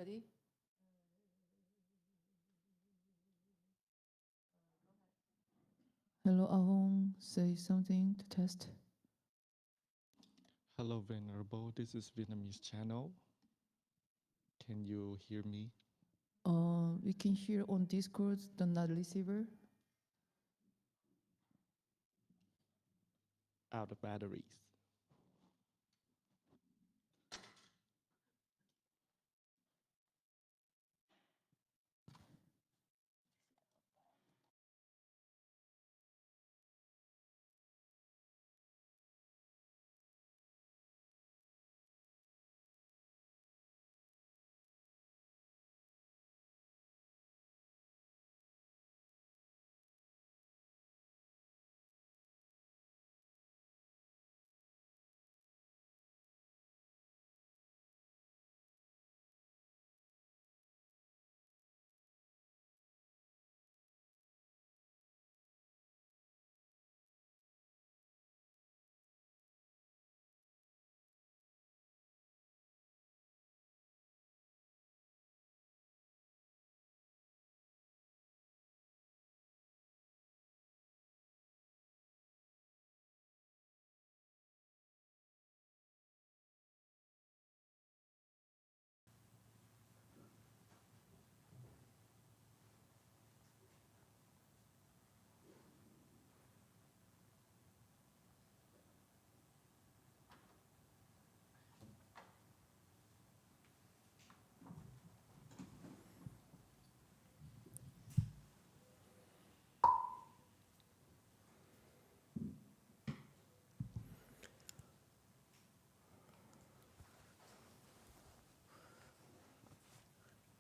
Ready? Hello, Ahong. Say something to test. Hello, Venerable. This is Vietnamese channel. Can you hear me? We can hear on Discord, the not receiver. Out of batteries.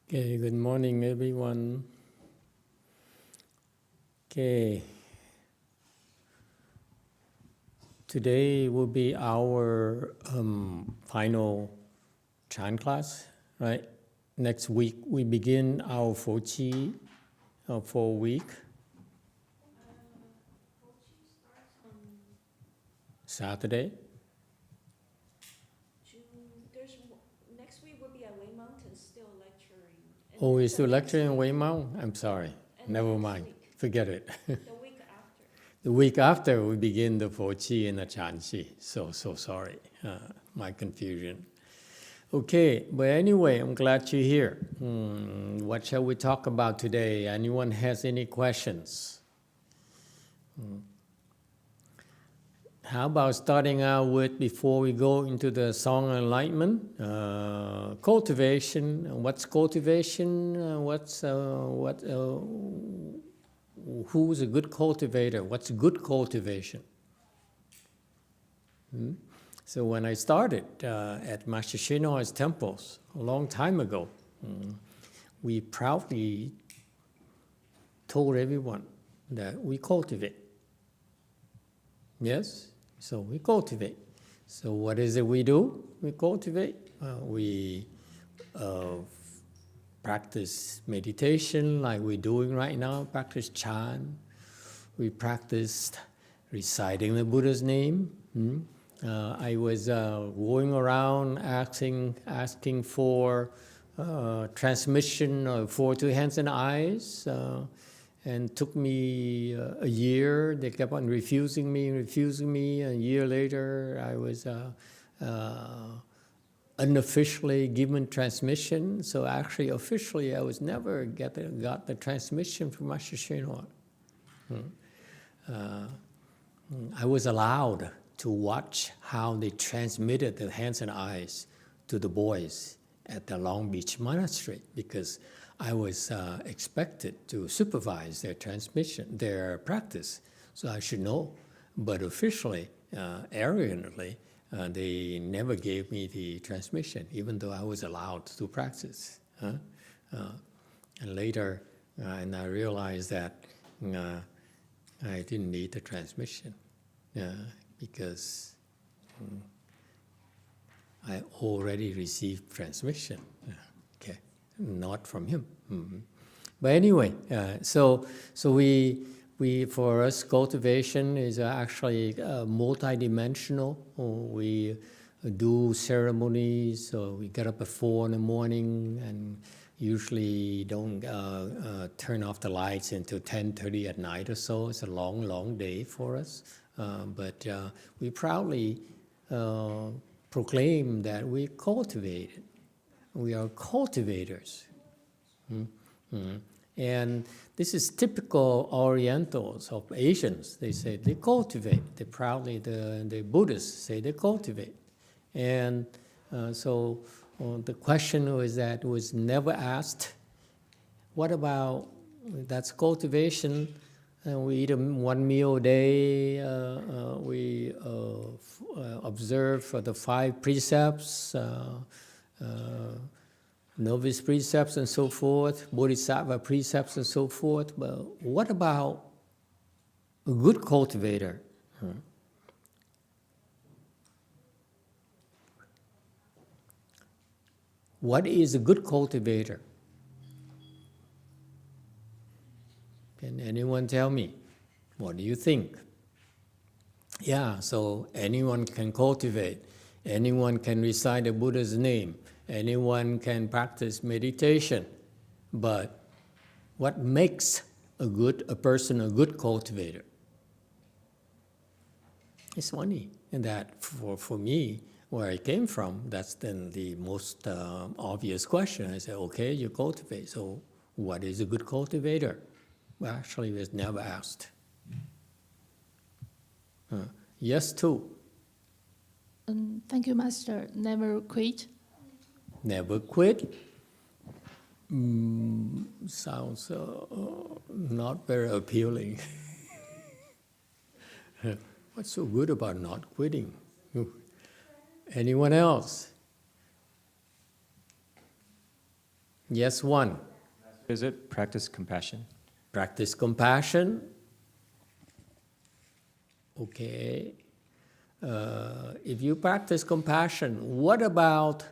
Okay, good morning, everyone. Okay, today will be our final Chan class, right? Next week we begin our Pho Chi for a week. Saturday. Next week will be at Way Mountain still lecturing. Oh, we're still lecturing in Way Mountain? I'm sorry. Never mind. Forget it. The week after. The week after we begin the Pho Chi and the Chan Chi. So sorry, my confusion. Okay, but anyway, I'm glad you're here. What shall we talk about today? Anyone has any questions? How about starting out with, before we go into the Song of Enlightenment, cultivation. What's cultivation? Who's a good cultivator? What's good cultivation? So when I started at Master Shinoi's temples a long time ago, we proudly told everyone that we cultivate. Yes? So we cultivate. So what is it we do? We cultivate. We practice meditation like we're doing right now, practice Chan. We practiced reciting the Buddha's name. I was going around asking for transmission of 4 2 hands and eyes, and took me a year. They kept on refusing me. A year later, I was unofficially given transmission. So actually, officially, I was never got the transmission from Master Shinoi. I was allowed to watch how they transmitted the hands and eyes to the boys at the Long Beach Monastery, because I was expected to supervise their transmission, their practice, so I should know. But officially, arrogantly, they never gave me the transmission, even though I was allowed to practice. And later, and I realized that I didn't need the transmission because I already received transmission. Okay, not from him. But anyway, so we for us cultivation is actually multidimensional. We do ceremonies. So we get up at 4 in the morning and usually don't turn off the lights until 10:30 at night or so. It's a long, long day for us. But we proudly proclaim that we cultivate it. We are cultivators. And this is typical Orientals of Asians. They say they cultivate. They proudly, the Buddhists say they cultivate. And so the question was never asked, what about, that's cultivation, and we eat one meal a day, we observe for the 5 precepts, novice precepts and so forth, bodhisattva precepts and so forth, but what about a good cultivator? What is a good cultivator? Can anyone tell me? What do you think? Yeah, so anyone can cultivate. Anyone can recite the Buddha's name. Anyone can practice meditation. But what makes a person a good cultivator? It's funny, and that for me, where I came from, that's then the most obvious question. I said, okay, you cultivate, so what is a good cultivator? Well, actually, it was never asked. Yes, too. Thank you, Master. Never quit. Never quit. Sounds not very appealing. What's so good about not quitting? Anyone else? Yes, one. Is it practice compassion? Practice compassion. Okay. If you practice compassion, what about,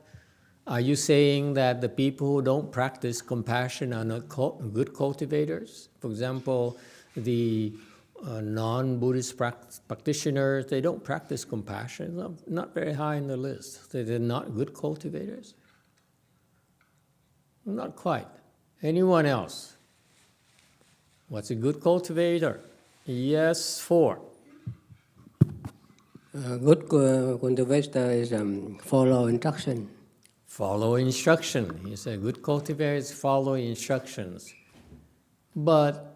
are you saying that the people who don't practice compassion are not good cultivators? For example, the non-Buddhist practitioners, they don't practice compassion, not very high in the list. They're not good cultivators? Not quite. Anyone else? What's a good cultivator? Yes, 4. Good cultivator is follow instruction. Follow instruction. He said good cultivator is follow instructions. But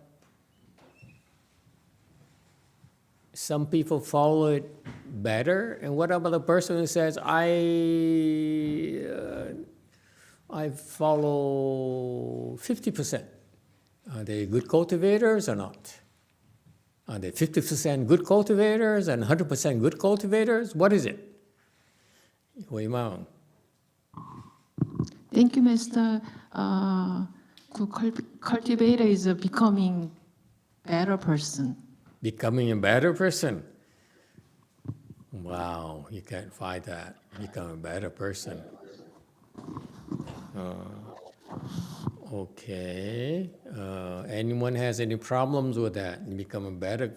some people follow it better. And what about the person who says, I follow 50%? Are they good cultivators or not? Are they 50% good cultivators and 100% good cultivators? What is it? Hui Mao. Thank you, Master. Good cultivator is becoming better person. Becoming a better person. Wow, you can't find that. Become a better person. Okay. Anyone has any problems with that? You become a better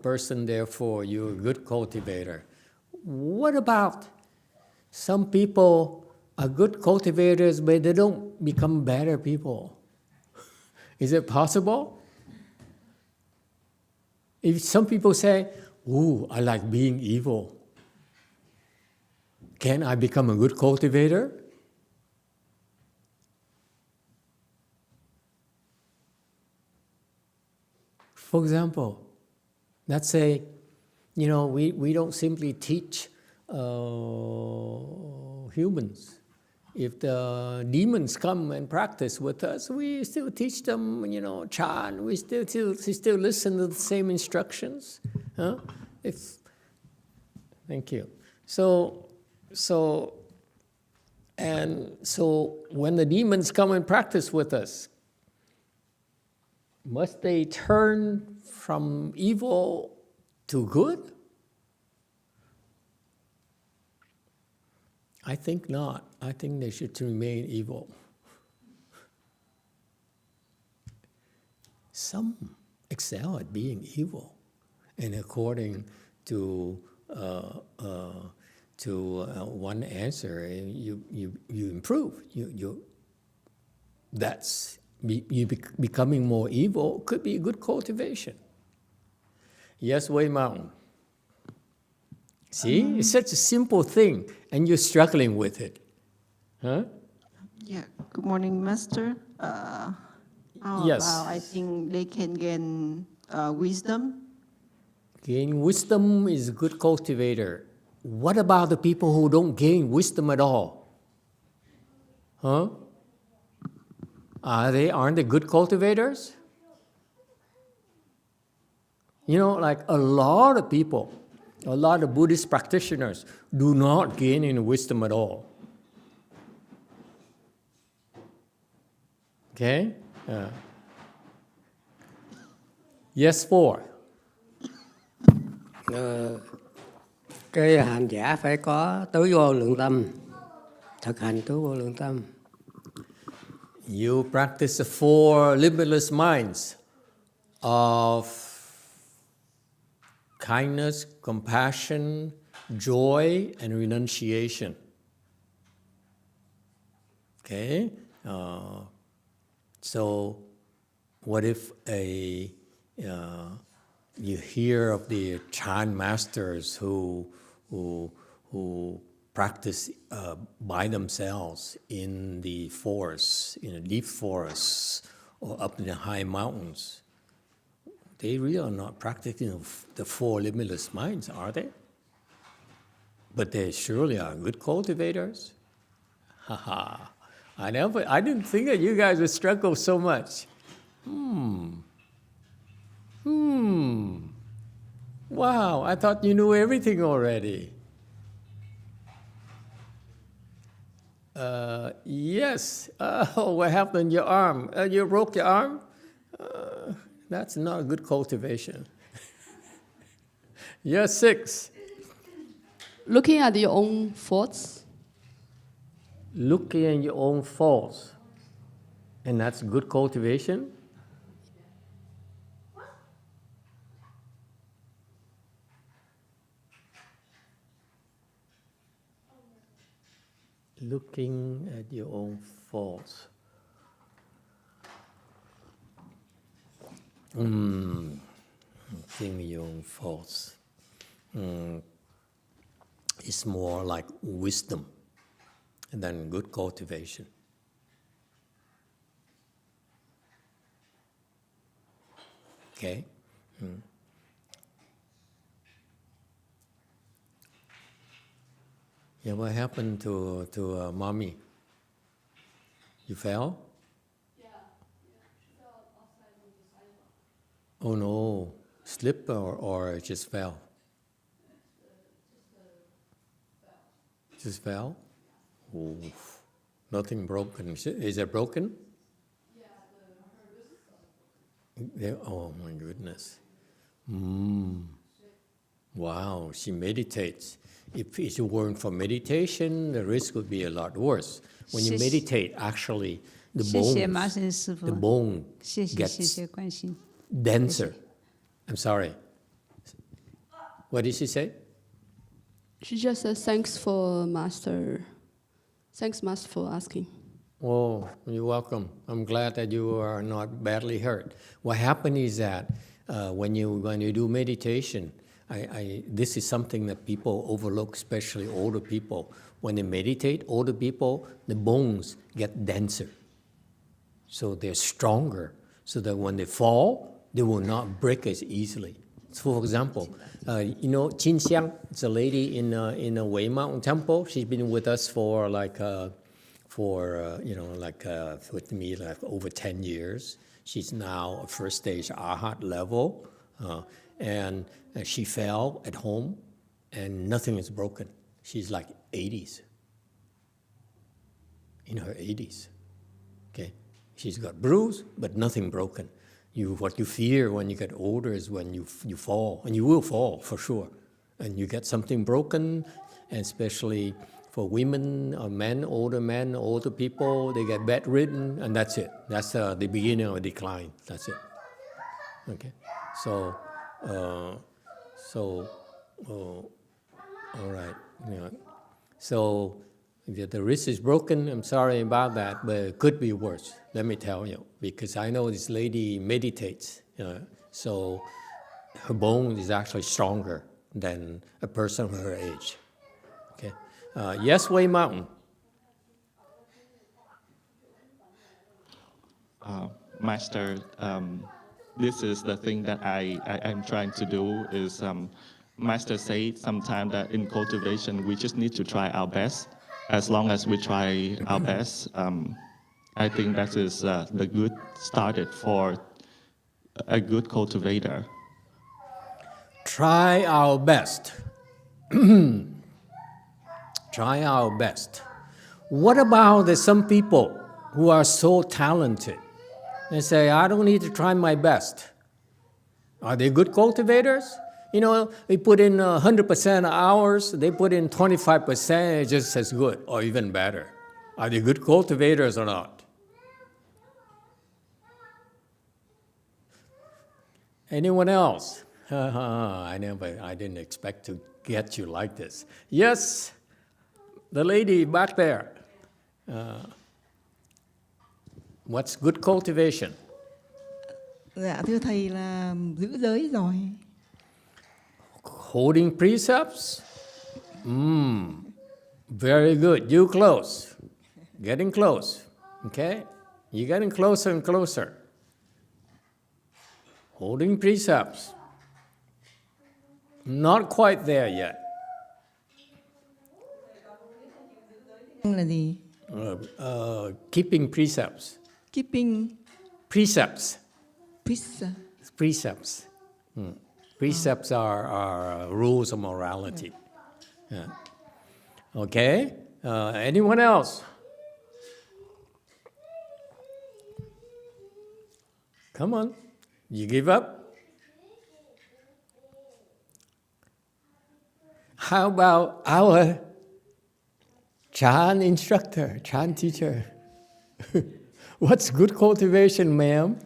person, therefore you're a good cultivator. What about some people are good cultivators, but they don't become better people? Is it possible? If some people say, ooh, I like being evil, can I become a good cultivator? For example, let's say, we don't simply teach humans. If the demons come and practice with us, we still teach them, chant. We still listen to the same instructions. Huh? Thank you. So when the demons come and practice with us, must they turn from evil to good? I think not. I think they should remain evil. Some excel at being evil, and according to one answer, you improve. Becoming more evil could be a good cultivation. Yes, Way Mountain. See, it's such a simple thing, and you're struggling with it, huh? Yeah. Good morning, Master. How Yes. about I think they can gain wisdom. Gain wisdom is a good cultivator. What about the people who don't gain wisdom at all? Huh? Aren't they good cultivators? You know, like a lot of people, a lot of Buddhist practitioners do not gain any wisdom at all. Okay? Yes, 4. Cái hành giả phải có tứ vô lượng tâm, thực hành tứ vô lượng tâm. You practice the 4 limitless minds of kindness, compassion, joy, and renunciation. Okay? So, what if you hear of the Chan masters who practice by themselves in the forests, in the deep forests, or up in the high mountains? They really are not practicing the 4 limitless minds, are they? But they surely are good cultivators. I didn't think that you guys would struggle so much. Wow, I thought you knew everything already. Yes. Oh, what happened to your arm? You broke your arm? That's not a good cultivation. Yes, 6. Looking at your own thoughts. Looking at your own faults. And that's good cultivation? Looking at your own faults. Looking at your own faults. It's more like wisdom than good cultivation. Okay? Yeah, what happened to mommy? You fell? Yeah, she fell outside of the sidewalk. Oh no, slip or just fell? Just fell? Oh, nothing broken. Is it broken? Yeah, her wrist is broken. Oh my goodness. Wow, she meditates. If it weren't for meditation, the risk would be a lot worse. When you meditate, actually, the bone gets denser. I'm sorry. What did she say? She just said, thanks, Master, for asking. Oh, you're welcome. I'm glad that you are not badly hurt. What happened is that when you do meditation, this is something that people overlook, especially older people. When they meditate, older people, the bones get denser. So they're stronger, so that when they fall, they will not break as easily. So for example, you know Qin Xiang, it's a lady in a Wei Mountain Temple. She's been with us for with me like over 10 years. She's now a first stage Arhat level. And she fell at home, and nothing is broken. She's like 80s, in her 80s. Okay, she's got bruise, but nothing broken. What you fear when you get older is when you fall, and you will fall for sure, and you get something broken, and especially for women or men, older people, they get bedridden, and that's it. That's the beginning of a decline. That's it. Okay, so. All right. You know, So if the wrist is broken, I'm sorry about that, but it could be worse, let me tell you, because I know this lady meditates, so her bone is actually stronger than a person her age. Okay. Yes, Way Mountain. Master, this is the thing that I'm trying to do is, Master said sometimes that in cultivation, we just need to try our best. As long as we try our best, I think that is the good started for a good cultivator. Try our best. Try our best. What about the some people who are so talented? They say, I don't need to try my best. Are they good cultivators? They put in 100% hours, they put in 25%, it's just as good or even better. Are they good cultivators or not? Anyone else? I didn't expect to get you like this. Yes, the lady back there. What's good cultivation? Dạ thưa thầy là giữ giới rồi. Holding precepts? Very good. You close. Getting close. Okay? You're getting closer and closer. Holding precepts. Not quite there yet. Là gì? Keeping precepts. Keeping Precepts. precepts. Precepts. Precepts are rules of morality. Yeah. Okay? Anyone else? Come on. You give up? How about our Chan instructor, Chan teacher? What's good cultivation, ma'am?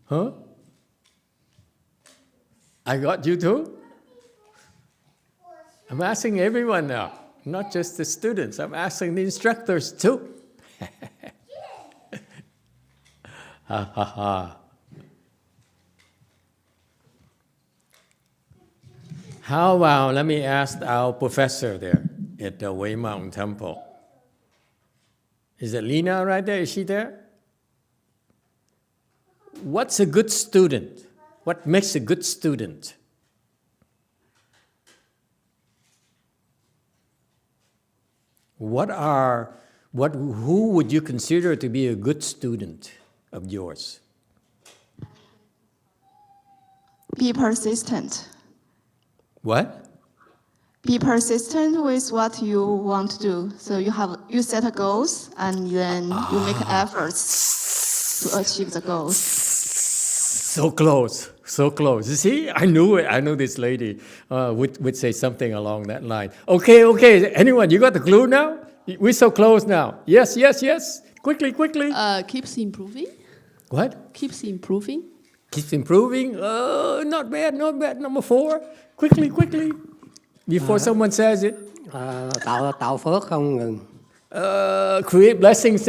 Huh? I got you too? I'm asking everyone now, not just the students. I'm asking the instructors too. Ha ha ha. How about, let me ask our professor there at the Way Mountain Temple. Is it Lena right there? Is she there? What's a good student? What makes a good student? Who would you consider to be a good student of yours? Be persistent. What? Be persistent with what you want to do. So you set goals and then you make efforts to achieve the goals. So close, so close. You see, I knew it. I knew this lady would say something along that line. Okay. Anyone, you got the clue now? We're so close now. Yes. Quickly. Keeps improving. What? Keeps improving. Keeps improving. Not bad. Number 4. Quickly. Before someone says it. Tạo phước không ngừng. Create blessings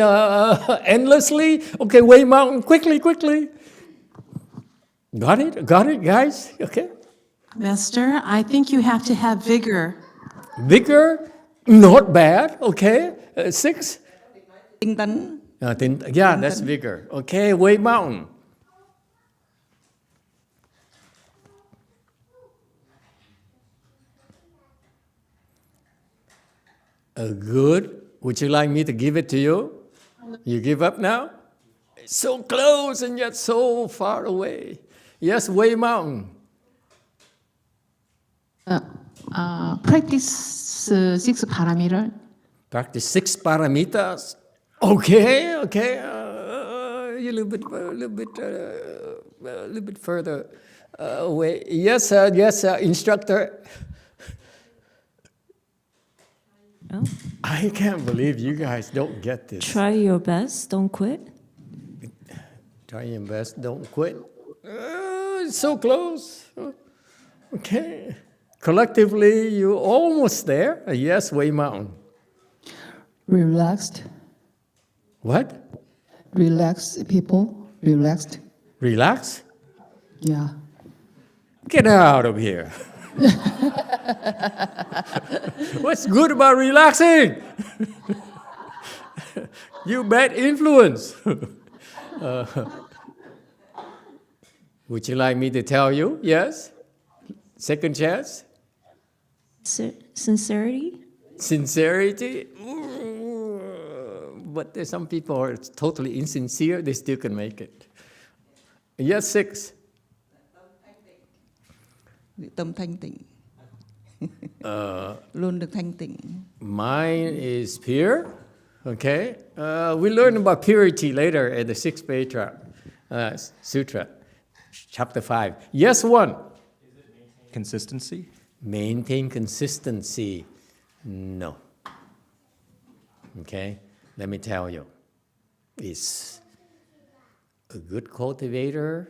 endlessly. Okay, Way Mountain. Quickly. Got it, guys? Okay. Master, I think you have to have vigor. Vigor? Not bad. Okay. 6? Tinh tấn. Yeah, that's vigor. Okay, Way Mountain. Good. Would you like me to give it to you? You give up now? It's so close and yet so far away. Yes, Way Mountain. Practice 6 parameters. Practice 6 paramitas. Okay. A little bit further away. Yes, sir, instructor. Oh. I can't believe you guys don't get this. Try your best, don't quit. Try your best, don't quit. It's so close. Okay. Collectively, you're almost there. Yes, Wei Mountain. Relaxed. What? Relaxed people. Relaxed. Relax? Yeah. Get out of here. What's good about relaxing? You bad influence. Would you like me to tell you? Yes? Second chance? Sincerity? Sincerity? But there's some people who are totally insincere, they still can make it. Yes, 6. Tâm thanh tịnh. Luôn được thanh tịnh. Mine is pure. Okay. We learn about purity later in the 6th Petra Sutra, chapter 5. Yes, 1. Consistency? Maintain consistency. No. Okay. Let me tell you. It's a good cultivator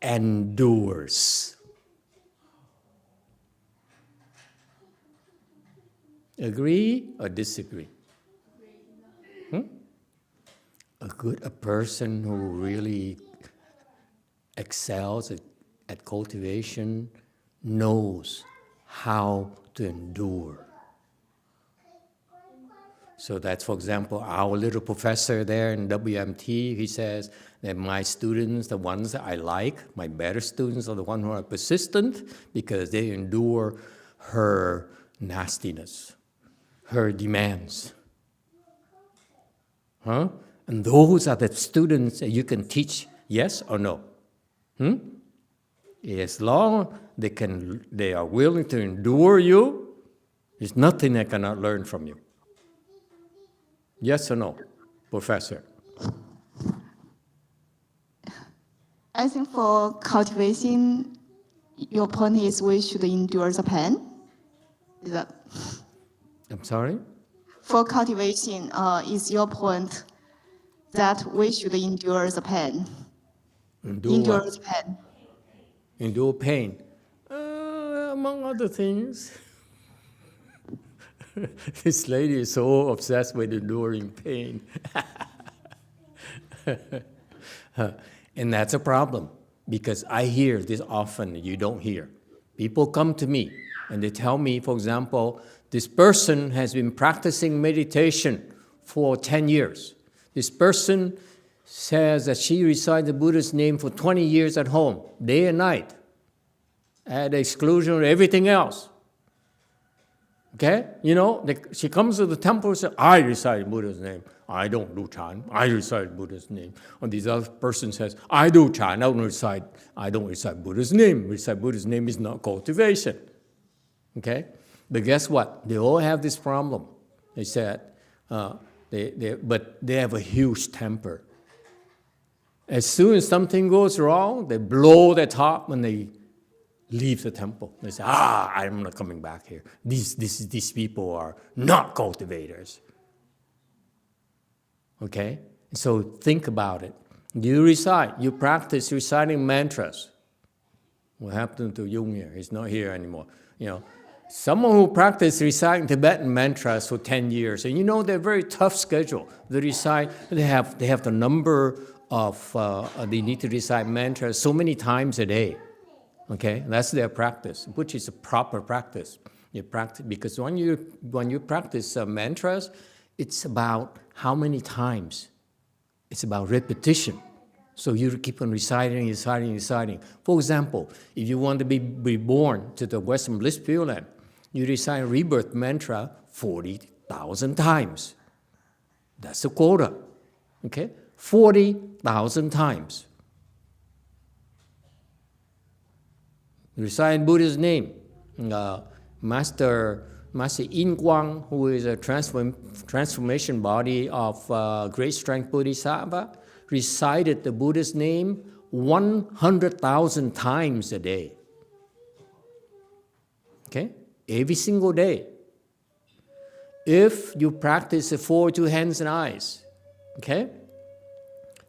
endures. Agree or disagree? A person who really excels at cultivation knows how to endure. So that's, for example, our little professor there in WMT, he says that my students, the ones that I like, my better students are the ones who are persistent because they endure her nastiness, her demands. And those are the students that you can teach, yes or no? As long as they are willing to endure you, there's nothing they cannot learn from you. Yes or no, Professor? I think for cultivation, your point is we should endure the pain. Is that? I'm sorry? For cultivation, is your point that we should endure the pain? Endure the pain. Endure pain. Among other things. This lady is so obsessed with enduring pain. And that's a problem, because I hear this often, you don't hear. People come to me and they tell me, for example, this person has been practicing meditation for 10 years. This person says that she recites the Buddha's name for 20 years at home, day and night, at the exclusion of everything else. Okay? You know, she comes to the temple and says, I recite Buddha's name. I don't do chant. I recite Buddha's name. And this other person says, I do chant. I don't recite Buddha's name. Recite Buddha's name is not cultivation. Okay? But guess what? They all have this problem. They said, but they have a huge temper. As soon as something goes wrong, they blow their top and they leave the temple. They say, I'm not coming back here. These people are not cultivators. Okay? So think about it. You practice reciting mantras. What happened to YongHua? He's not here anymore. You know, someone who practiced reciting Tibetan mantras for 10 years, and you know they're very tough schedule. They have the number of, they need to recite mantras so many times a day. Okay, that's their practice, which is a proper practice. You practice because when you practice mantras, it's about how many times. It's about repetition. So you keep on reciting. For example, if you want to be reborn to the Western Bliss Pure Land, you recite rebirth mantra 40,000 times. That's the quota. Okay, 40,000 times. Recite Buddha's name. Master Yin Guang, who is a transformation body of Great Strength Bodhisattva, recited the Buddha's name 100,000 times a day. Okay? Every single day. If you practice the 4 2 hands and eyes, okay?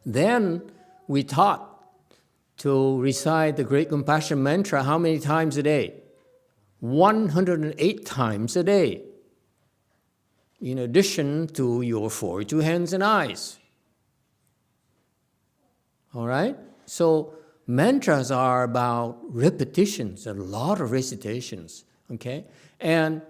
Then we taught to recite the Great Compassion Mantra how many times a day? 108 times a day, in addition to your 42 hands and eyes. All right? So mantras are about repetitions, a lot of recitations, okay? And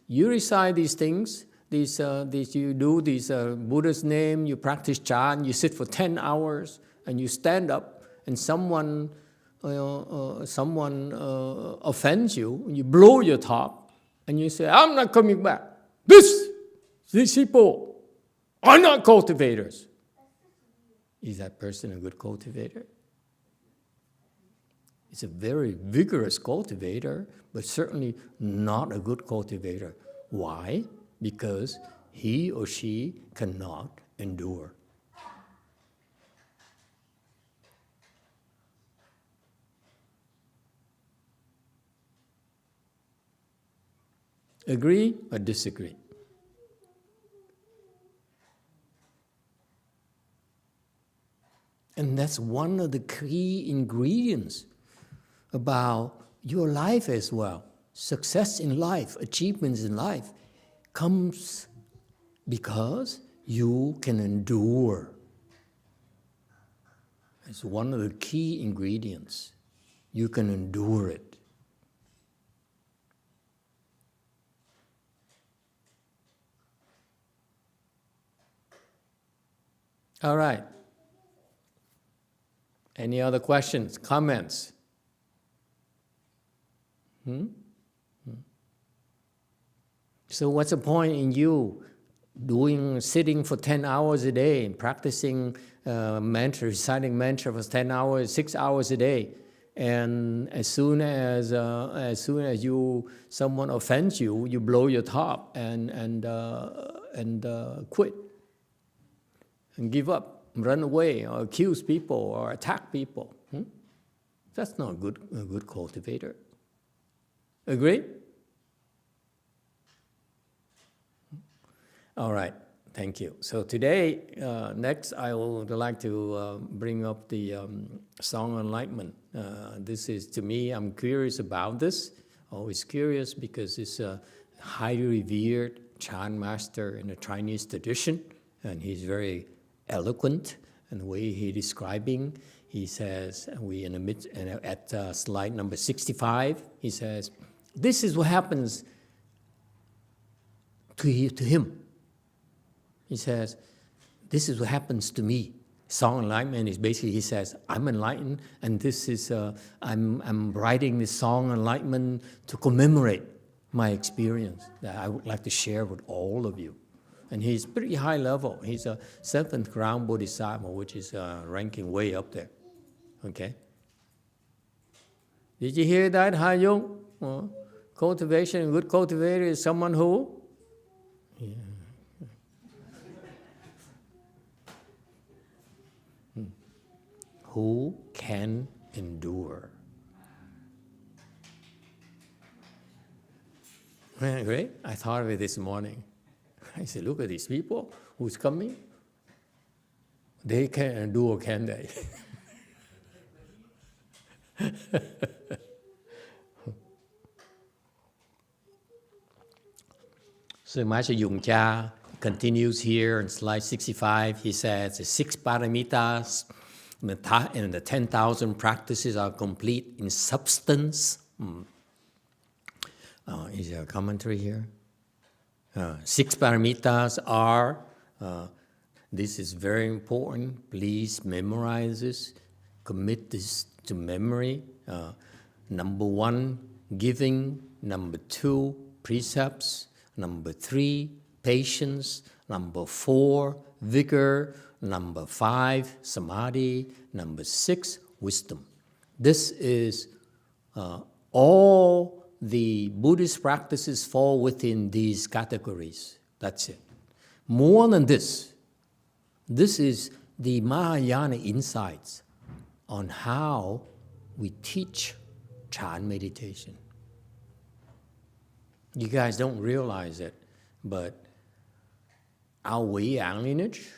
you recite these things, you do these Buddha's name, you practice chant, you sit for 10 hours, and you stand up, and someone offends you, and you blow your top, and you say, I'm not coming back. These people are not cultivators. Is that person a good cultivator? It's a very vigorous cultivator, but certainly not a good cultivator. Why? Because he or she cannot endure. Agree or disagree? And that's one of the key ingredients about your life as well. Success in life, achievements in life comes because you can endure. It's one of the key ingredients. You can endure it. All right. Any other questions, comments? So what's the point in you sitting for 10 hours a day and practicing mantra, reciting mantra for 10 hours, 6 hours a day, and as soon as someone offends you, you blow your top and quit and give up, run away, or accuse people or attack people? That's not a good cultivator. Agree? All right, thank you. So today, next I would like to bring up the Song of Enlightenment. This is, to me, I'm curious about this. Always curious because it's a highly revered chant master in the Chinese tradition, and he's very eloquent in the way he's describing. He says, at slide number 65, he says, this is what happens to him. He says, this is what happens to me. Song of Enlightenment is basically, he says, I'm enlightened, and this is, I'm writing this Song of Enlightenment to commemorate my experience that I would like to share with all of you. And he's pretty high level. He's a 7th ground Bodhisattva, which is ranking way up there. Okay? Did you hear that, Ha Yung? Cultivation, good cultivator is someone who? Yeah. Who can endure. Great. I thought of it this morning. I said, look at these people who's coming. They can endure, can they? So Master YongHua continues here on slide 65. He says the 6 paramitas and the 10,000 practices are complete in substance. Is there a commentary here? 6 paramitas are, this is very important, please memorize this, commit this to memory. Number 1, giving. Number 2, precepts. Number 3, patience. Number 4, vigor. Number 5, samadhi. Number 6, wisdom. This is all the Buddhist practices fall within these categories. That's it. More than this, this is the Mahayana insights on how we teach chant meditation. You guys don't realize it, but our way lineage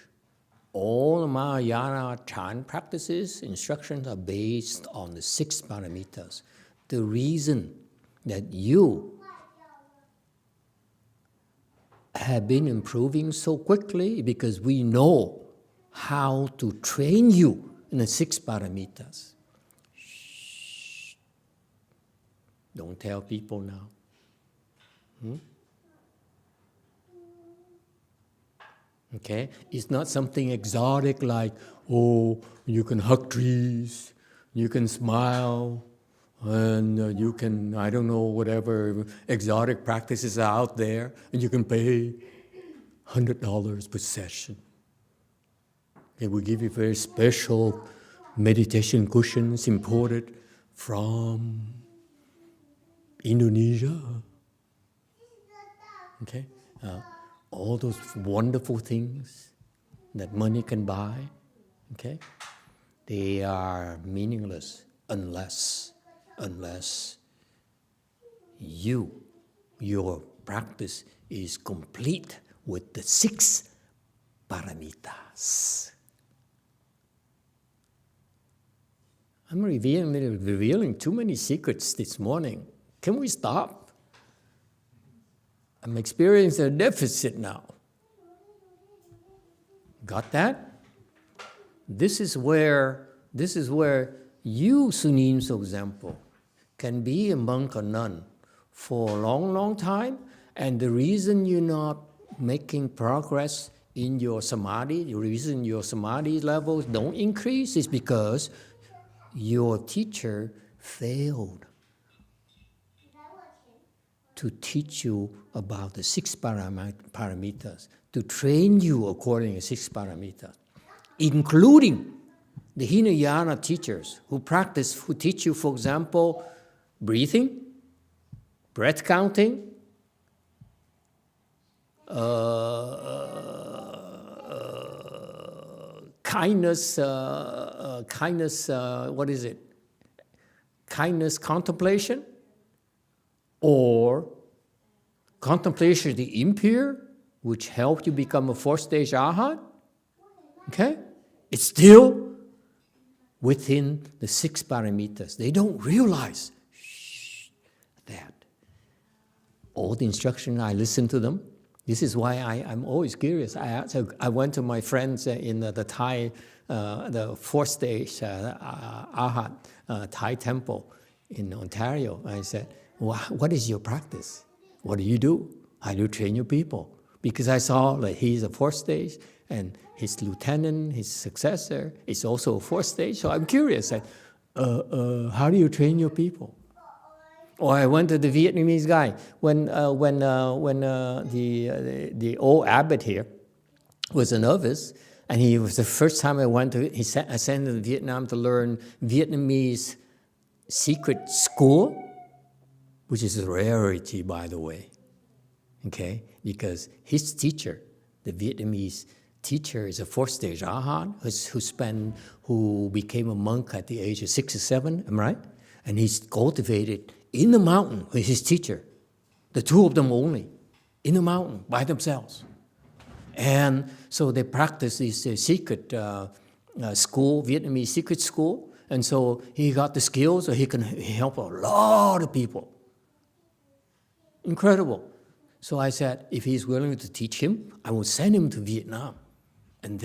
All the Mahayana Chan practices, instructions are based on the 6 paramitas. The reason that you have been improving so quickly is because we know how to train you in the 6 paramitas. Shh. Don't tell people now. Okay? It's not something exotic like, oh, you can hug trees, you can smile, and you can, I don't know, whatever exotic practices are out there, and you can pay $100 per session. Okay, we give you very special meditation cushions imported from Indonesia. Okay? All those wonderful things that money can buy, okay? They are meaningless unless your practice is complete with the 6 paramitas. I'm revealing too many secrets this morning. Can we stop? I'm experiencing a deficit now. Got that? This is where you, Sunim, for example, can be a monk or nun for a long, long time, and the reason you're not making progress in your samadhi, the reason your samadhi levels don't increase is because your teacher failed to teach you about the 6 paramitas, to train you according to 6 paramitas, including the Hinayana teachers who teach you, for example, breathing, breath counting, kindness, kindness contemplation, or contemplation of the impure, which helped you become a 4th-stage arhat. Okay? It's still within the 6 paramitas. They don't realize that. All the instruction, I listen to them. This is why I'm always curious. I went to my friends in the Thai, the 4th-stage arhat Thai temple in Ontario. I said, what is your practice? What do you do? How do you train your people? Because I saw that he's a 4th stage, and his lieutenant, his successor, is also a 4th stage. So I'm curious, how do you train your people? Or I went to the Vietnamese guy when the old abbot here was a novice, and he was the first time I went to. I sent him to Vietnam to learn Vietnamese secret school, which is a rarity, by the way, okay? Because his teacher, the Vietnamese teacher, is a 4th-stage arhat who became a monk at the age of 6 or 7, am I right? And he's cultivated in the mountain with his teacher, the 2 of them only, in the mountain by themselves. And so they practice this secret school, Vietnamese secret school, and so he got the skills so he can help a lot of people. Incredible. So I said, if he's willing to teach him, I will send him to Vietnam, and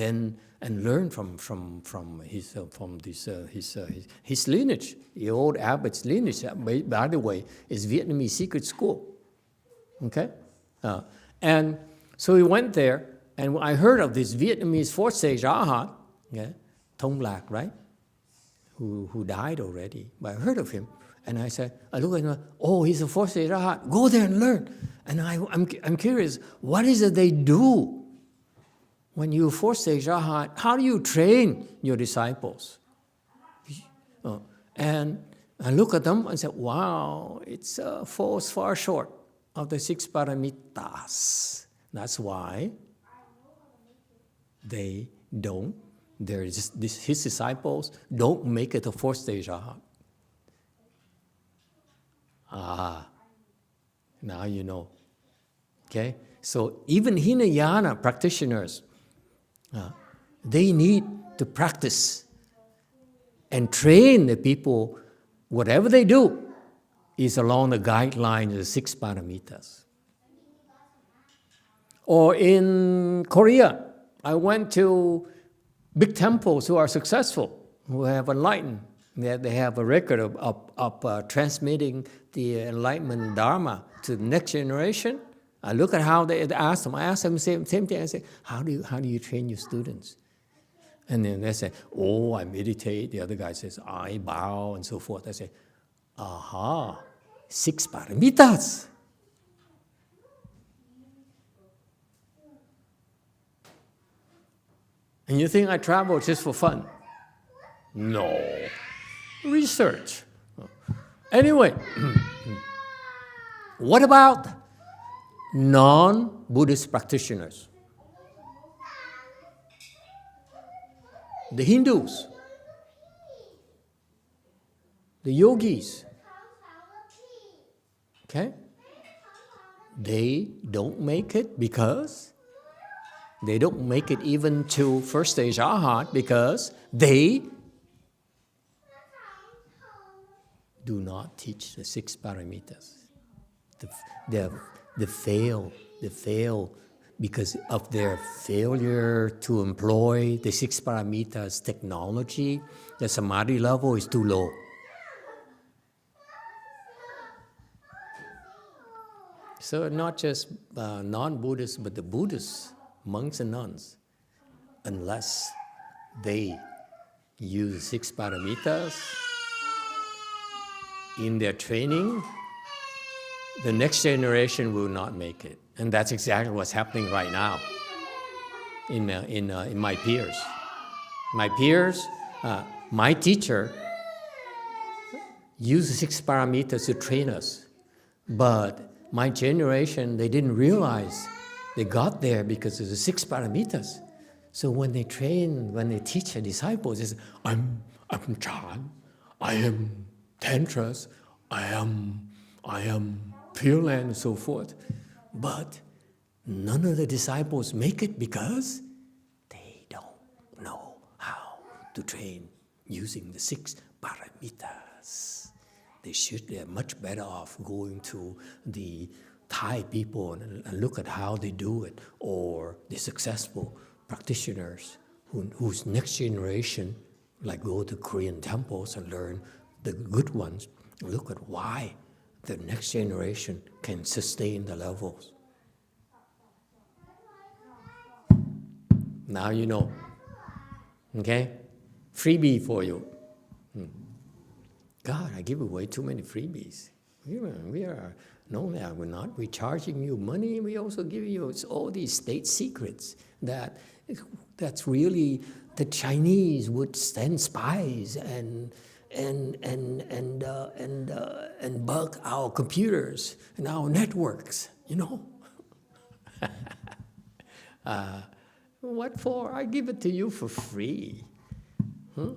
learn from his lineage. The old abbot's lineage, by the way, is Vietnamese secret school. Okay, and so we went there, and I heard of this Vietnamese 4th-stage arhat, okay, Thong Lạc, right, who died already, but I heard of him. And I said, I look at him, oh, he's a 4th-stage arhat. Go there and learn. And I'm curious, what is it they do when you're 4th-stage arhat? How do you train your disciples? And I look at them and say, wow, it falls far short of the 6 paramitas. That's why they don't. His disciples don't make it a 4th-stage arhat. Now you know. Okay? So even Hinayana practitioners, They need to practice and train the people. Whatever they do is along the guidelines of the 6 paramitas. Or in Korea, I went to big temples who are successful, who have enlightened. They have a record of transmitting the enlightenment Dharma to the next generation. I look at how they ask them. I ask them the same thing. I say, how do you train your students? And then they say, oh, I meditate. The other guy says, I bow, and so forth. I say, aha, 6 paramitas. And you think I travel just for fun? No. Research. Anyway, what about non-Buddhist practitioners? The Hindus, the yogis, okay? They don't make it because they don't make it even to first stage arhat because they do not teach the 6 paramitas. They fail because of their failure to employ the 6 paramitas technology. The samadhi level is too low. So not just non-Buddhists, but the Buddhists, monks and nuns, unless they use 6 paramitas in their training, the next generation will not make it. And that's exactly what's happening right now in my peers. My peers, my teacher used the 6 paramitas to train us. But my generation, they didn't realize they got there because of the 6 paramitas. So when they teach their disciples, it's, I'm Chan, I am Tantras, I am Pure Land, and so forth. But none of the disciples make it because they don't know how to train using the 6 paramitas. They're much better off going to the Thai people and look at how they do it, or the successful practitioners whose next generation, like go to Korean temples and learn the good ones, look at why the next generation can sustain the levels. Now you know. Okay? Freebie for you. God, I give away too many freebies. We are not only not we charging you money, we also give you all these state secrets that's really the Chinese would send spies and bug our computers and our networks, you know. What for? I give it to you for free. Huh?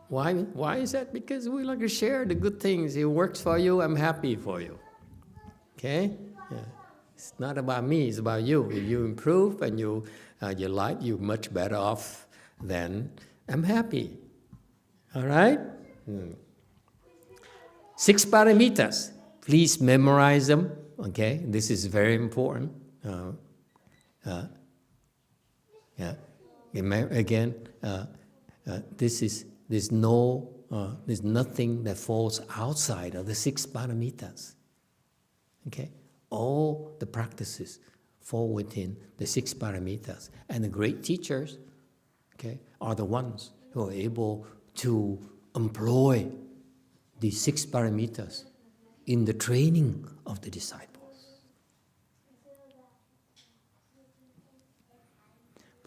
Why is that? Because we like to share the good things. It works for you, I'm happy for you. Okay? Yeah. It's not about me, it's about you. If you improve and your life, you're much better off, then I'm happy. All right? 6 paramitas. Please memorize them. Okay? This is very important. Again, there's nothing that falls outside of the 6 paramitas. Okay? All the practices fall within the 6 paramitas. And the great teachers, okay, are the ones who are able to employ the 6 paramitas in the training of the disciples.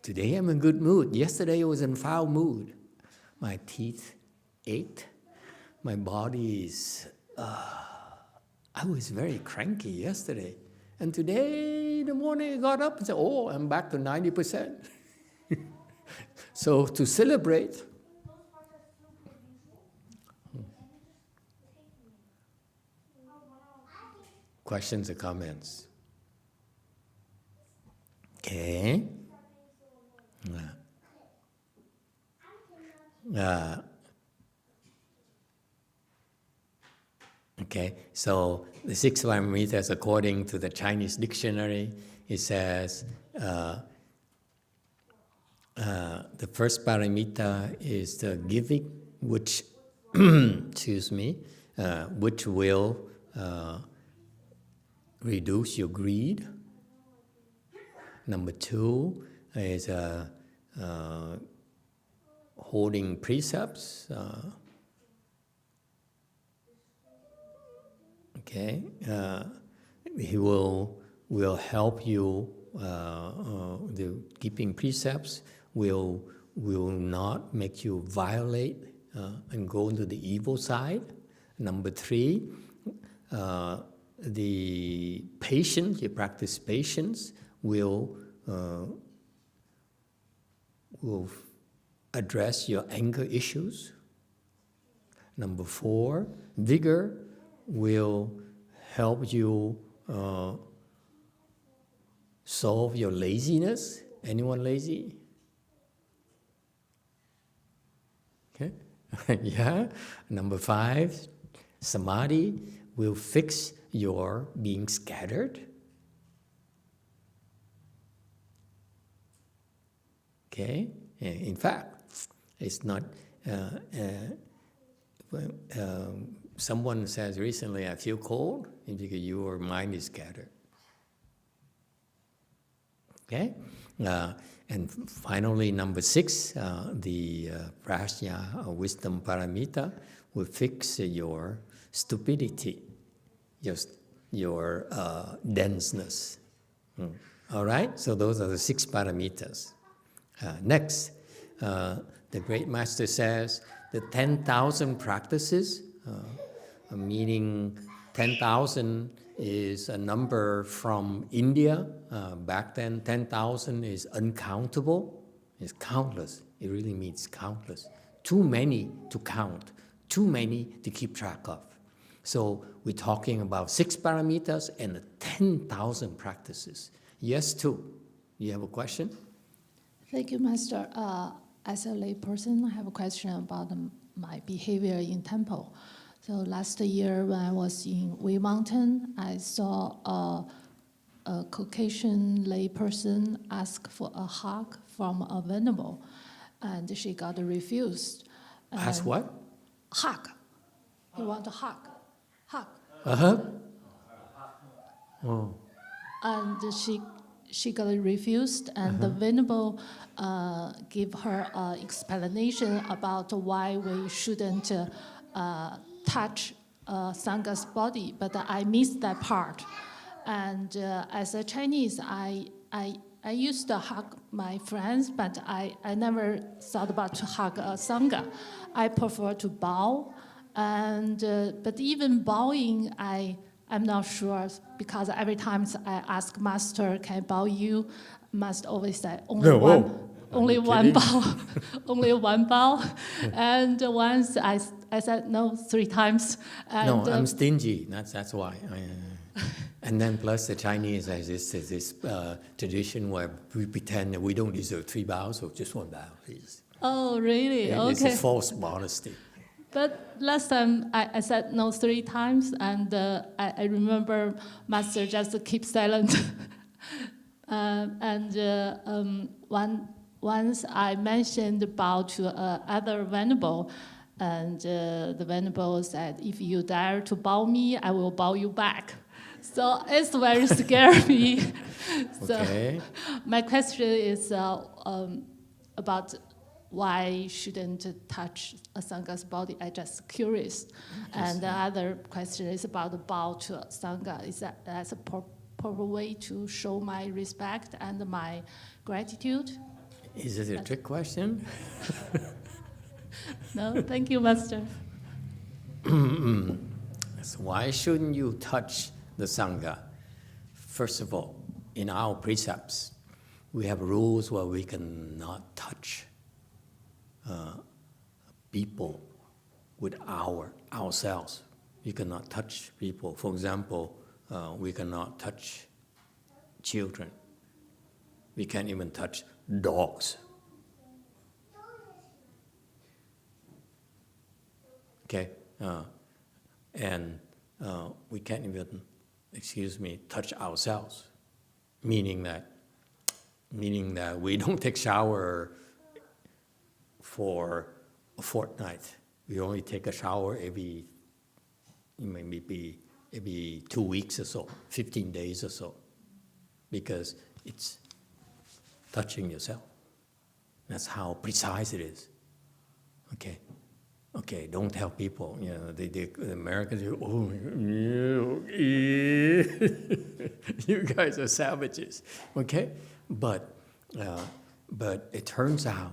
Today I'm in good mood. Yesterday I was in foul mood. My teeth ached. My body is... I was very cranky yesterday. And today in the morning I got up and said, oh, I'm back to 90%. So to celebrate... Questions or comments? Okay. Okay, so the 6 parameters, according to the Chinese dictionary, it says the first parameter is the giving, which, excuse me, which will reduce your greed. Number 2 is holding precepts. Okay, he will help you. The keeping precepts will not make you violate and go into the evil side. Number 3, the patience. You practice patience will address your anger issues. Number 4, vigor will help you solve your laziness. Anyone lazy? Okay. Yeah. Number 5, samadhi will fix your being scattered. Okay. In fact, it's not. Someone says recently, I feel cold, because your mind is scattered. Okay? And finally, number 6, the prajna, wisdom paramita, will fix your stupidity, your denseness. All right? So those are the 6 parameters. Next, the Great Master says the 10,000 practices, meaning 10,000 is a number from India. Back then, 10,000 is uncountable. It's countless. It really means countless. Too many to count. Too many to keep track of. So we're talking about 6 parameters and 10,000 practices. Yes, too. You have a question? Thank you, Master. As a layperson, I have a question about my behavior in temple. So last year when I was in Wei Mountain, I saw a Caucasian layperson ask for a hug from a venerable, and she got refused. Ask what? Hug. He want a hug. Hug. Uh-huh. Oh. And she got refused, and the venerable gave her an explanation about why we shouldn't touch Sangha's body, but I missed that part. And as a Chinese, I used to hug my friends, but I never thought about to hug a Sangha. I prefer to bow, and but even bowing, I'm not sure, because every time I ask Master, can I bow you? Master always say, only one bow, only one bow. And once I said no 3 times. And, no, I'm stingy. That's why. And then plus the Chinese has this tradition where we pretend that we don't deserve 3 bows, so just 1 bow, please. Oh, really? Okay. It's a false modesty. But last time I said no 3 times, and I remember Master just keep silent. Once I mentioned bow to other venerable, and the venerable said, if you dare to bow me, I will bow you back. So it's very scary. So Okay. my question is about why shouldn't touch a Sangha's body? I'm just curious. And the other question is about the bow to a Sangha. Is that's a proper way to show my respect and my gratitude? Is it a trick question? No, thank you, Master. So why shouldn't you touch the Sangha? First of all, in our precepts, we have rules where we cannot touch people with ourselves. You cannot touch people. For example, we cannot touch children. We can't even touch dogs. okay? And we can't even, touch ourselves, meaning that we don't take shower for a fortnight. We only take a shower every 2 weeks or so, 15 days or so, because it's touching yourself. That's how precise it is. Okay, don't tell people. The Americans, you guys are savages. Okay, but it turns out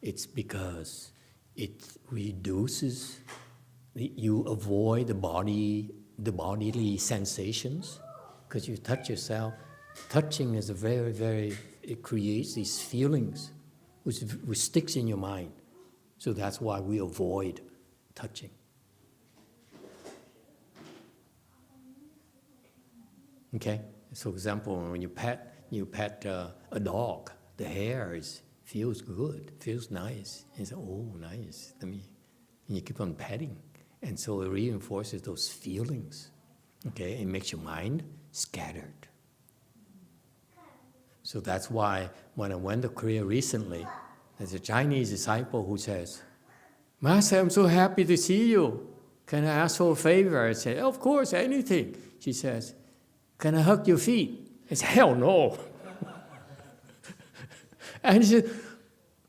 it's because it reduces. You avoid the bodily sensations because you touch yourself. Touching is a very, very. It creates these feelings, which sticks in your mind. So that's why we avoid touching. Okay. So, for example, when you pet a dog, the hair feels good, feels nice. You say, "Oh, nice." And you keep on petting, and so it reinforces those feelings. Okay, it makes your mind scattered. So that's why when I went to Korea recently, there's a Chinese disciple who says, "Master, I'm so happy to see you. Can I ask for a favor?" I say, "Of course, anything." She says, "Can I hug your feet?" I said, "Hell no." And she said,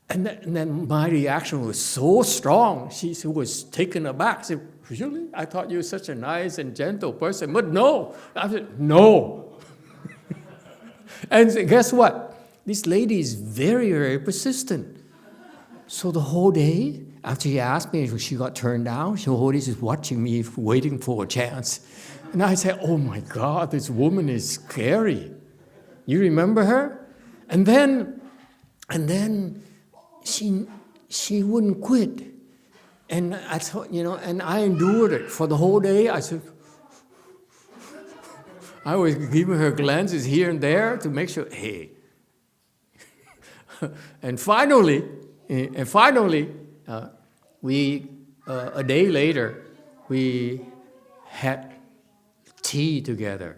and then my reaction was so strong. She was taken aback. She said, "Really? I thought you were such a nice and gentle person." But no. I said, "No." And guess what? This lady is very, very persistent. So the whole day, after she asked me, she got turned down. The whole day she's watching me, waiting for a chance. And I said, "Oh my God, this woman is scary." You remember her? And then she wouldn't quit. And I thought, and I endured it for the whole day. I was giving her glances here and there to make sure, hey. And finally, we a day later, we had tea together.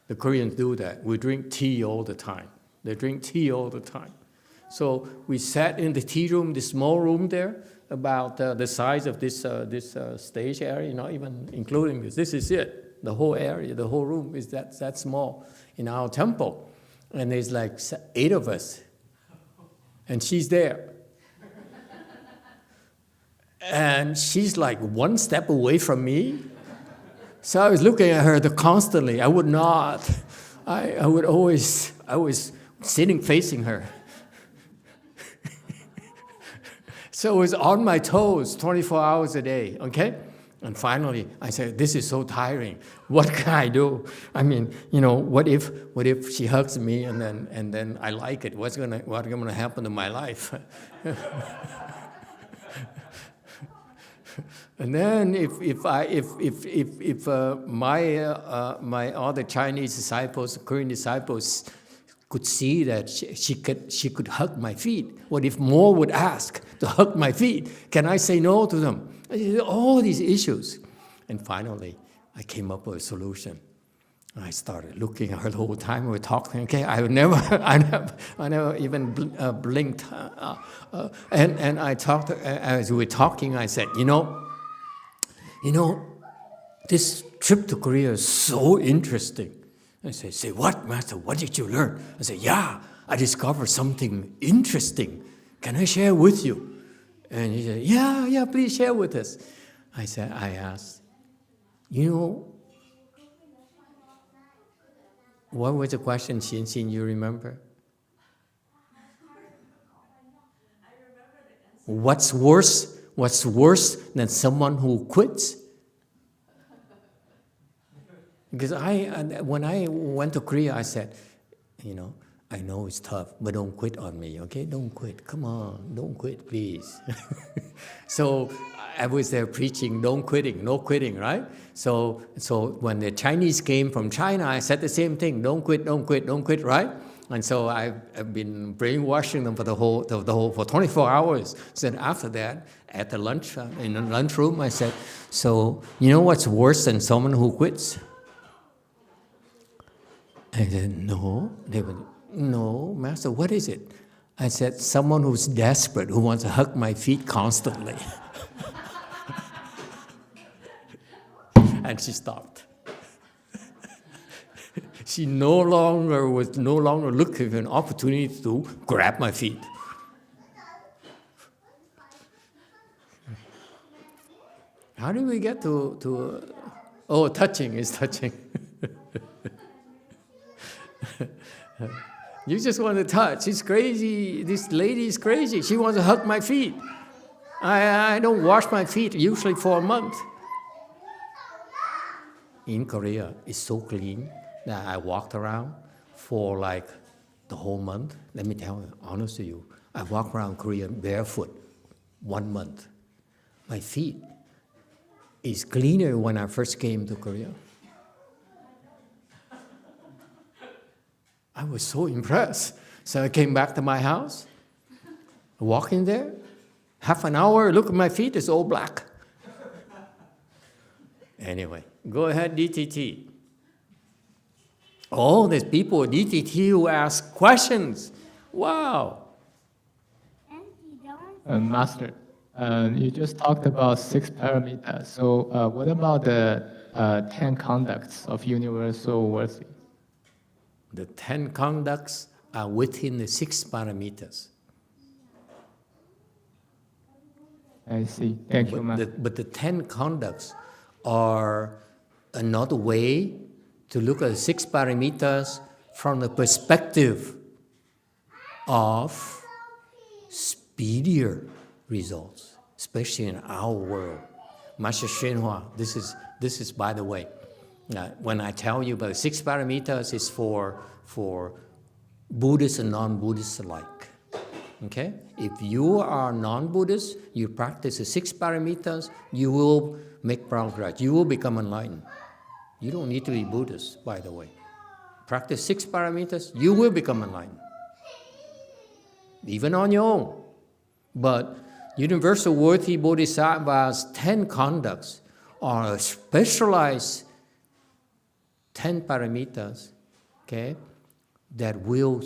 The Koreans do that. We drink tea all the time. They drink tea all the time. So we sat in the tea room, this small room there, about the size of this stage area, not even including this. This is it. The whole area, the whole room is that small in our temple. And there's like 8 of us. And she's there. And she's like one step away from me. So I was looking at her constantly. I would not. I was sitting facing her. So I was on my toes 24 hours a day, okay? And finally, I said, "This is so tiring. What can I do? I mean, what if she hugs me and then I like it? What's gonna happen to my life?" And then if my other Chinese disciples, Korean disciples, could see that she could hug my feet, what if more would ask to hug my feet? Can I say no to them? All these issues. And finally, I came up with a solution. I started looking at her the whole time we were talking. Okay, I never even blinked. And I talked as we were talking. I said, this trip to Korea is so interesting. I said, "Say what, Master? What did you learn?" I said, "Yeah, I discovered something interesting. Can I share with you?" And he said, yeah, please share with us. I asked, what was the question, Xin, you remember? What's worse than someone who quits? Because when I went to Korea, I said, I know it's tough, but don't quit on me, okay? Don't quit. Come on, don't quit, please. So I was there preaching, no quitting, right? So when the Chinese came from China, I said the same thing, don't quit, right? And so I've been brainwashing them for 24 hours. So then after that, at the lunch, in the lunchroom, I said, so you know what's worse than someone who quits? I said, no. They went, no, Master, what is it? I said, someone who's desperate, who wants to hug my feet constantly. And she stopped. She no longer looking for an opportunity to grab my feet. How did we get to touching is touching. You just want to touch. It's crazy. This lady is crazy. She wants to hug my feet. I don't wash my feet usually for a month. In Korea, it's so clean that I walked around for like the whole month. Let me tell you, honest to you, I walked around Korea barefoot 1 month. My feet is cleaner when I first came to Korea. I was so impressed. So I came back to my house, walk in there, half an hour, look at my feet, it's all black. Anyway, go ahead, DTT. Oh, there's people at DTT who ask questions. Wow. Master, you just talked about 6 parameters. So what about the 10 conducts of universal worthy? The 10 conducts are within the 6 parameters. I see. Thank you, Master. But the 10 conducts are another way to look at the 6 parameters from the perspective of speedier results, especially in our world. Master YongHua, this is by the way, when I tell you about the 6 parameters, it's for Buddhists and non-Buddhists alike. Okay? If you are non-Buddhist, you practice the 6 parameters, you will make progress. You will become enlightened. You don't need to be Buddhist, by the way. Practice 6 parameters, you will become enlightened. Even on your own. But universal worthy bodhisattvas' 10 conducts are specialized 10 parameters, okay, that will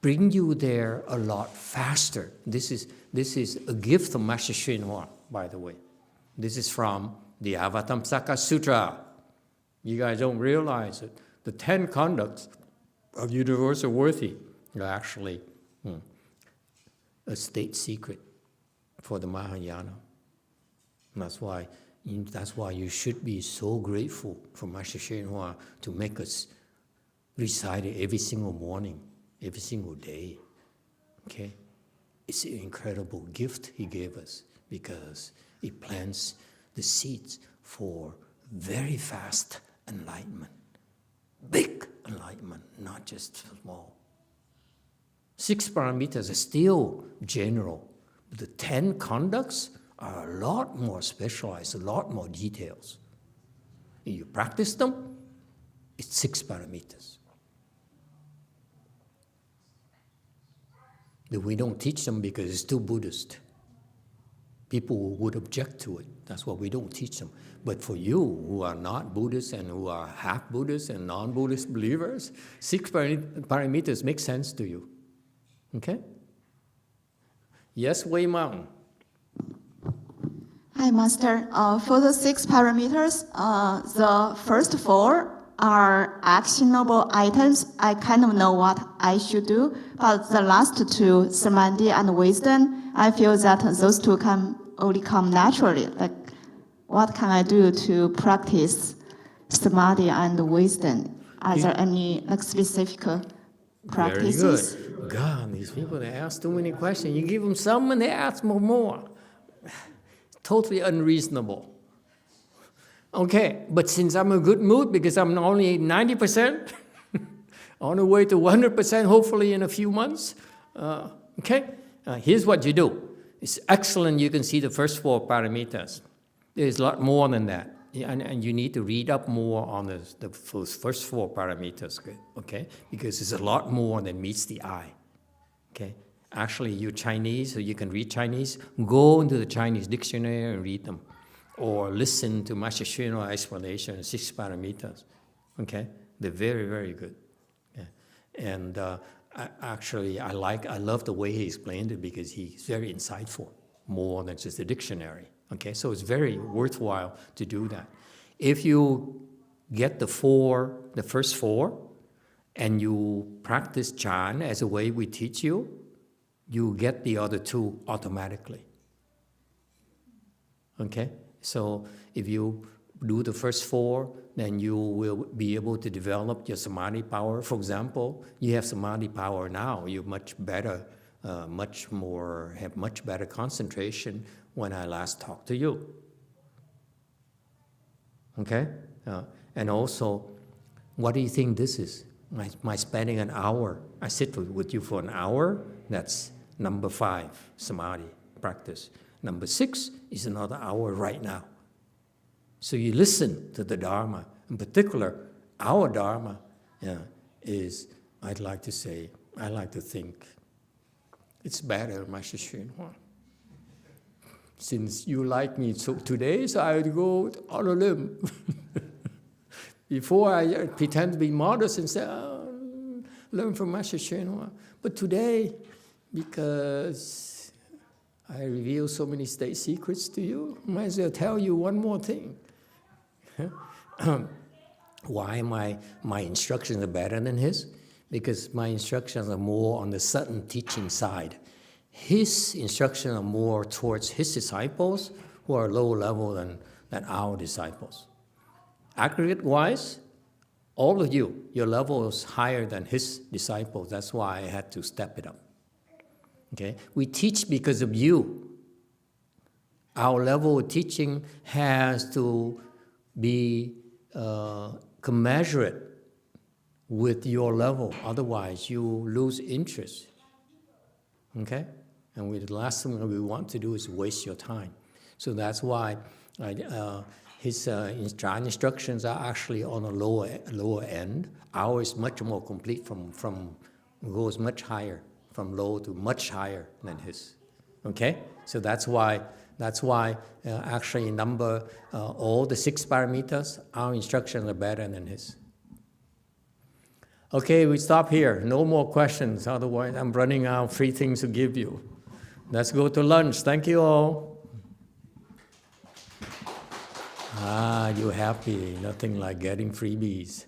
bring you there a lot faster. This is a gift from Master YongHua, by the way. This is from the Avatamsaka Sutra. You guys don't realize it. The 10 conducts of universal worthy are actually a state secret for the Mahayana. And that's why you should be so grateful for Master YongHua to make us recite it every single morning, every single day. Okay? It's an incredible gift he gave us because it plants the seeds for very fast enlightenment. Big enlightenment, not just small. 6 parameters are still general, but the 10 conducts are a lot more specialized, a lot more details. If you practice them, it's 6 parameters. But we don't teach them because it's too Buddhist. People would object to it. That's why we don't teach them. But for you who are not Buddhists and who are half Buddhists and non-Buddhist believers, 6 parameters make sense to you. Okay? Yes, Wei Mao. Hi, Master. For the 6 parameters, the first 4 are actionable items. I kind of know what I should do, but the last 2, samadhi and wisdom, I feel that those 2 can only come naturally. Like, what can I do to practice samadhi and wisdom? Are there any specific practices? Very good. God, these people, they ask too many questions. You give them some and they ask more. Totally unreasonable. Okay, but since I'm in a good mood because I'm only 90%, on the way to 100% hopefully in a few months, here's what you do. It's excellent you can see the first 4 parameters. There's a lot more than that. and you need to read up more on the first 4 parameters, okay? Because it's a lot more than meets the eye, okay? Actually, you're Chinese, so you can read Chinese. Go into the Chinese dictionary and read them. Or listen to Master Hsu's explanation, 6 parameters, okay? They're very, very good. Yeah. And I love the way he explained it because he's very insightful, more than just a dictionary. Okay, so it's very worthwhile to do that. If you get the first 4, and you practice Chan as a way we teach you, you get the other 2 automatically. Okay, so if you do the first 4, then you will be able to develop your samadhi power. For example, you have samadhi power now. You're much better, have much better concentration when I last talked to you. Okay? And also, what do you think this is? My spending an hour. I sit with you for an hour. That's number 5, samadhi practice. Number 6 is another hour right now. So you listen to the Dharma. In particular, our Dharma is, I like to think, it's better, Master Hsu. Since you like me so today, so I would go on a limb. Before I pretend to be modest and say, learn from Master Hsu. But today, because I reveal so many state secrets to you, I might as well tell you one more thing. Why my instructions are better than his? Because my instructions are more on the sudden teaching side. His instructions are more towards his disciples who are lower level than our disciples. Aggregate-wise, all of you, your level is higher than his disciples. That's why I had to step it up. Okay? We teach because of you. Our level of teaching has to be commensurate with your level. Otherwise, you lose interest. Okay? And the last thing we want to do is waste your time. So that's why his Chan instructions are actually on a lower end. Ours is much more complete goes much higher, from low to much higher than his. Okay? So that's why actually all the 6 parameters, our instructions are better than his. Okay, we stop here. No more questions. Otherwise, I'm running out of free things to give you. Let's go to lunch. Thank you all. You're happy. Nothing like getting freebies.